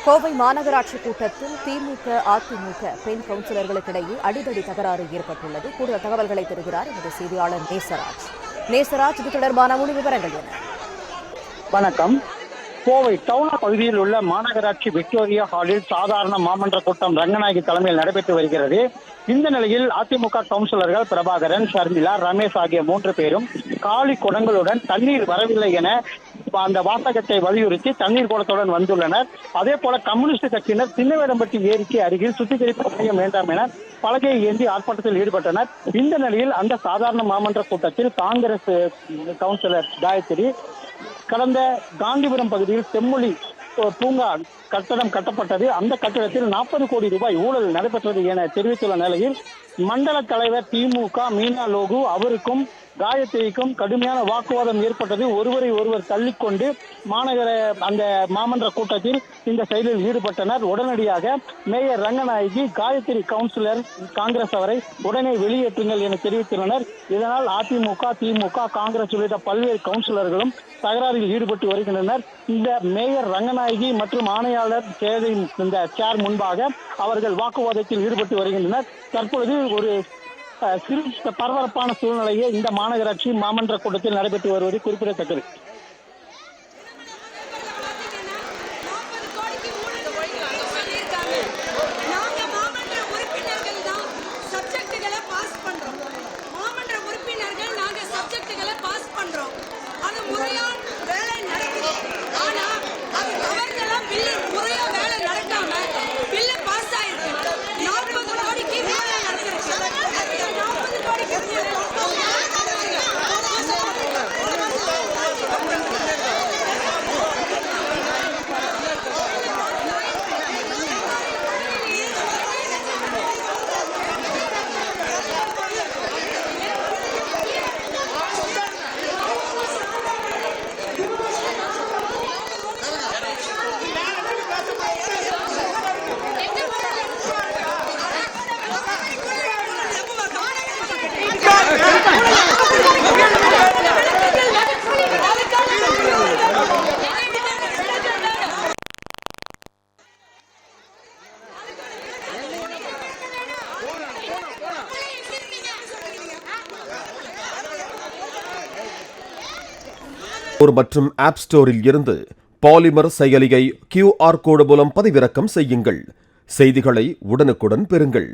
கோவை மாநகராட்சி கூட்டத்தில் திமுக, அதிமுக பெண் கவுன்சிலர்களுக்கிடையே அடிதடி தகராறு ஏற்பட்டுள்ளது. கூடுதல் தகவல்களை தருகிறார் எமது செய்தியாளர் நேசராஜ். இது தொடர்பான முழு விவரங்கள் என்ன? வணக்கம். கோவை டவுன் பகுதியில் உள்ள மாநகராட்சி விக்டோரியா ஹாலில் சாதாரண மாமன்ற கூட்டம் ரங்கநாயகி தலைமையில் நடைபெற்று வருகிறது. இந்த நிலையில் அதிமுக கவுன்சிலர்கள் பிரபாகரன், ஷர்மிளா, ரமேஷ் ஆகிய 3 பேரும் காலி குடங்களுடன் தண்ணீர் வரவில்லை என அந்த வாசகத்தை வலியுறுத்தி தண்ணீர் குடத்துடன் வந்துள்ளனர். அதே போல கம்யூனிஸ்ட் கட்சியினர் சின்னவேடம்பட்டி ஏரிக்கு அருகில் சுத்திகரிப்பு செய்ய வேண்டாம் என பலகையை ஏந்தி ஆர்ப்பாட்டத்தில் ஈடுபட்டனர். இந்த நிலையில் அந்த சாதாரண மாமன்ற கூட்டத்தில் காங்கிரஸ் கவுன்சிலர் காயத்ரி கடந்த காந்திபுரம் பகுதியில் செம்மொழி பூங்கா கட்டடம் கட்டப்பட்டது, அந்த கட்டடத்தில் 40 கோடி ரூபாய் ஊழல் நடைபெற்றது என தெரிவித்துள்ள நிலையில் மண்டல தலைவர் திமுக மீனா லோகு அவருக்கும் காயத்ரிக்கும் கடுமையான வாக்குவாதம் ஏற்பட்டது. ஒருவரை ஒருவர் தள்ளிக்கொண்டு மாநகர அந்த மாமன்ற கூட்டத்தில் இந்த செயலில் ஈடுபட்டனர். உடனடியாக மேயர் ரங்கநாயகி காயத்ரி கவுன்சிலர் காங்கிரஸ் அவரை உடனே வெளியேற்றுங்கள் என தெரிவித்துள்ளனர். இதனால் அதிமுக, திமுக, காங்கிரஸ் உள்ளிட்ட பல்வேறு கவுன்சிலர்களும் தகராறில் ஈடுபட்டு வருகின்றனர். இந்த மேயர் ரங்கநாயகி மற்றும் ஆணையாளர் இந்த சேர் முன்பாக அவர்கள் வாக்குவாதத்தில் ஈடுபட்டு வருகின்றனர். தற்பொழுது ஒரு சிறு பரபரப்பான சூழ்நிலையே இந்த மாநகராட்சி மாமன்ற கூட்டத்தில் நடைபெற்று வருவது குறிப்பிடத்தக்கது. மற்றும் ஆப் ஸ்டோரில் இருந்து பாலிமர் செயலியை QR கோடு மூலம் பதிவிறக்கம் செய்யுங்கள். செய்திகளை உடனுக்குடன் பெறுங்கள்.